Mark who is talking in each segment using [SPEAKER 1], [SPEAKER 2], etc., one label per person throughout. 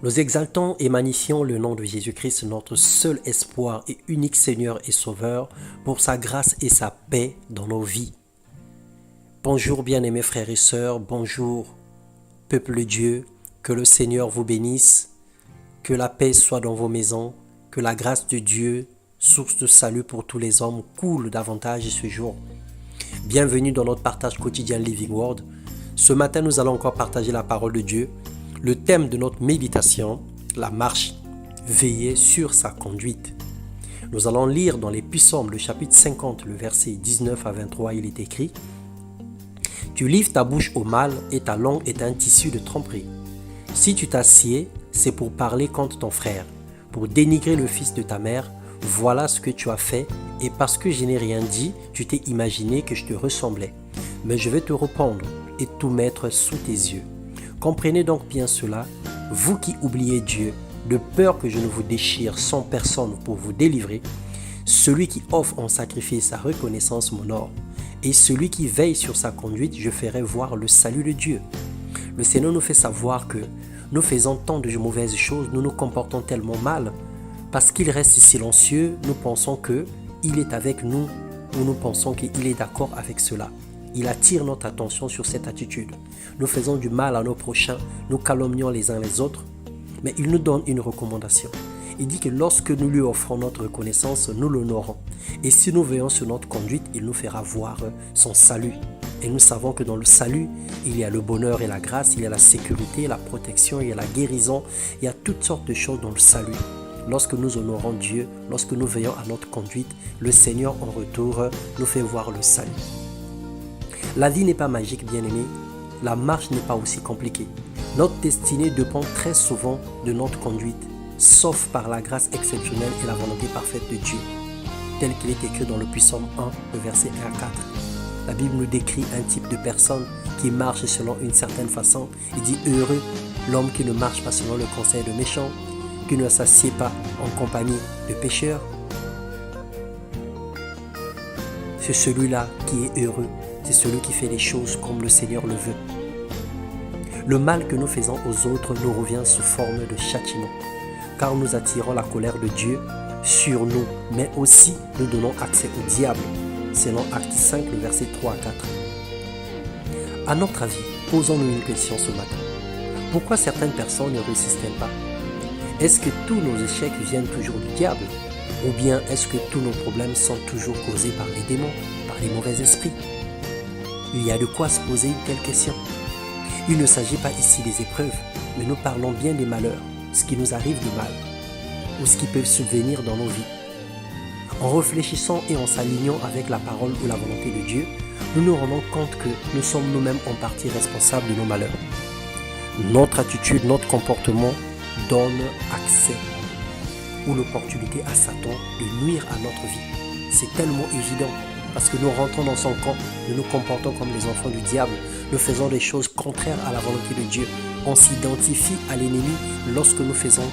[SPEAKER 1] Nous exaltons et magnifions le nom de Jésus-Christ, notre seul espoir et unique Seigneur et Sauveur, pour sa grâce et sa paix dans nos vies. Bonjour bien-aimés frères et sœurs, bonjour peuple de Dieu, que le Seigneur vous bénisse, que la paix soit dans vos maisons, que la grâce de Dieu, source de salut pour tous les hommes, coule davantage ce jour. Bienvenue dans notre partage quotidien Living Word. Ce matin, nous allons encore partager la parole de Dieu. Le thème de notre méditation, la marche, veiller sur sa conduite. Nous allons lire dans les Psaumes, le chapitre 50, le verset 19 à 23, il est écrit « Tu livres ta bouche au mal et ta langue est un tissu de tromperie. Si tu t'assieds, c'est pour parler contre ton frère, pour dénigrer le fils de ta mère. Voilà ce que tu as fait, et parce que je n'ai rien dit, tu t'es imaginé que je te ressemblais. Mais je vais te répondre et tout mettre sous tes yeux. Comprenez donc bien cela, vous qui oubliez Dieu, de peur que je ne vous déchire sans personne pour vous délivrer. Celui qui offre en sacrifice sa reconnaissance m'honore, et celui qui veille sur sa conduite, je ferai voir le salut de Dieu. Le Seigneur nous fait savoir que nous faisons tant de mauvaises choses, nous nous comportons tellement mal, parce qu'il reste silencieux, nous pensons qu'il est avec nous, ou nous pensons qu'il est d'accord avec cela. Il attire notre attention sur cette attitude. Nous faisons du mal à nos prochains, nous calomnions les uns les autres, mais il nous donne une recommandation. Il dit que lorsque nous lui offrons notre reconnaissance, nous l'honorons. Et si nous veillons sur notre conduite, il nous fera voir son salut. Et nous savons que dans le salut, il y a le bonheur et la grâce, il y a la sécurité, la protection, il y a la guérison, il y a toutes sortes de choses dans le salut. Lorsque nous honorons Dieu, lorsque nous veillons à notre conduite, le Seigneur en retour nous fait voir le salut. La vie n'est pas magique, bien-aimés. La marche n'est pas aussi compliquée. Notre destinée dépend très souvent de notre conduite, sauf par la grâce exceptionnelle et la volonté parfaite de Dieu, tel qu'il est écrit dans le Psaume 1, le verset 1 à 4. La Bible nous décrit un type de personne qui marche selon une certaine façon. Il dit « Heureux l'homme qui ne marche pas selon le conseil de méchants, qui ne s'assied pas en compagnie de pécheurs. » C'est celui-là qui est heureux. C'est celui qui fait les choses comme le Seigneur le veut. Le mal que nous faisons aux autres nous revient sous forme de châtiment, car nous attirons la colère de Dieu sur nous, mais aussi nous donnons accès au diable, selon Acte 5, le verset 3 à 4. À notre avis, posons-nous une question ce matin. Pourquoi certaines personnes ne réussissent-elles pas? Est-ce que tous nos échecs viennent toujours du diable? Ou bien est-ce que tous nos problèmes sont toujours causés par les démons, par les mauvais esprits? Il y a de quoi se poser une telle question. Il ne s'agit pas ici des épreuves, mais nous parlons bien des malheurs, ce qui nous arrive de mal, ou ce qui peut subvenir dans nos vies. En réfléchissant et en s'alignant avec la parole ou la volonté de Dieu, nous nous rendons compte que nous sommes nous-mêmes en partie responsables de nos malheurs. Notre attitude, notre comportement donne accès ou l'opportunité à Satan de nuire à notre vie. C'est tellement évident. Parce que nous rentrons dans son camp, nous nous comportons comme les enfants du diable, nous faisons des choses contraires à la volonté de Dieu. On s'identifie à l'ennemi lorsque nous faisons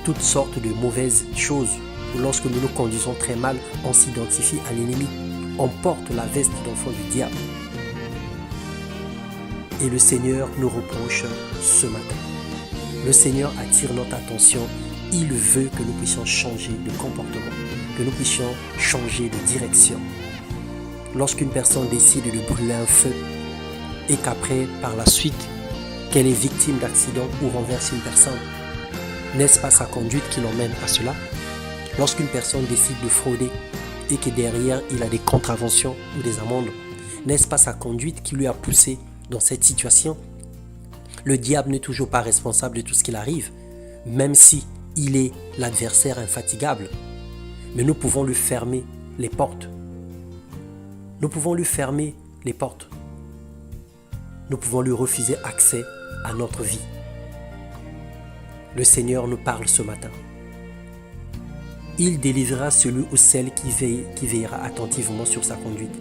[SPEAKER 1] toutes sortes de mauvaises choses. Ou lorsque nous nous conduisons très mal, on s'identifie à l'ennemi. On porte la veste d'enfant du diable. Et le Seigneur nous reproche ce matin. Le Seigneur attire notre attention. Il veut que nous puissions changer de comportement, que nous puissions changer de direction. Lorsqu'une personne décide de brûler un feu et qu'après, par la suite, qu'elle est victime d'accident ou renverse une personne, n'est-ce pas sa conduite qui l'emmène à cela? Lorsqu'une personne décide de frauder et que derrière, il a des contraventions ou des amendes, n'est-ce pas sa conduite qui lui a poussé dans cette situation? Le diable n'est toujours pas responsable de tout ce qu'il arrive, même si il est l'adversaire infatigable. Mais nous pouvons lui fermer les portes. Nous pouvons lui fermer les portes. Nous pouvons lui refuser accès à notre vie. Le Seigneur nous parle ce matin. Il délivrera celui ou celle qui veillera attentivement sur sa conduite.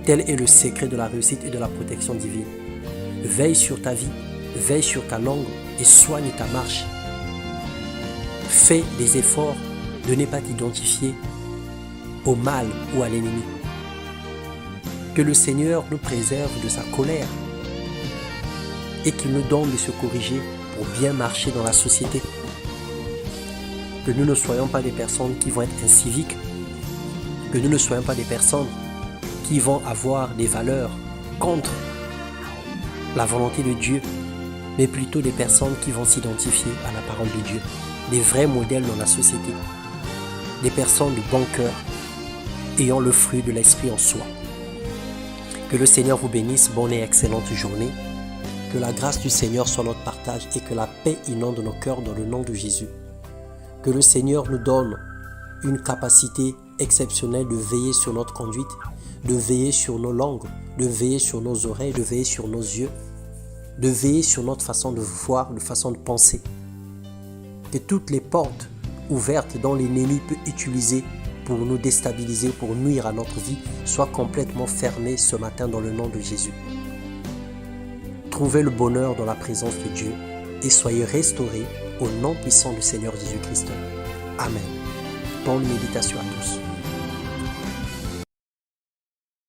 [SPEAKER 1] Tel est le secret de la réussite et de la protection divine. Veille sur ta vie, veille sur ta langue et soigne ta marche. Fais des efforts de ne pas t'identifier au mal ou à l'ennemi. Que le Seigneur nous préserve de sa colère. et qu'il nous donne de se corriger pour bien marcher dans la société. Que nous ne soyons pas des personnes qui vont être inciviques, que nous ne soyons pas des personnes qui vont avoir des valeurs contre la volonté de Dieu, mais plutôt des personnes qui vont s'identifier à la parole de Dieu, des vrais modèles dans la société, des personnes de bon cœur, ayant le fruit de l'esprit en soi. Que le Seigneur vous bénisse, bonne et excellente journée, que la grâce du Seigneur soit notre partage et que la paix inonde nos cœurs dans le nom de Jésus. Que le Seigneur nous donne une capacité exceptionnelle de veiller sur notre conduite, de veiller sur nos langues, de veiller sur nos oreilles, de veiller sur nos yeux, de veiller sur notre façon de voir, de façon de penser. Que toutes les portes ouvertes dont l'ennemi peut utiliser pour nous déstabiliser, pour nuire à notre vie, soient complètement fermées ce matin dans le nom de Jésus. Trouvez le bonheur dans la présence de Dieu et soyez restaurés au nom puissant du Seigneur Jésus-Christ. Amen. Bonne méditation à tous.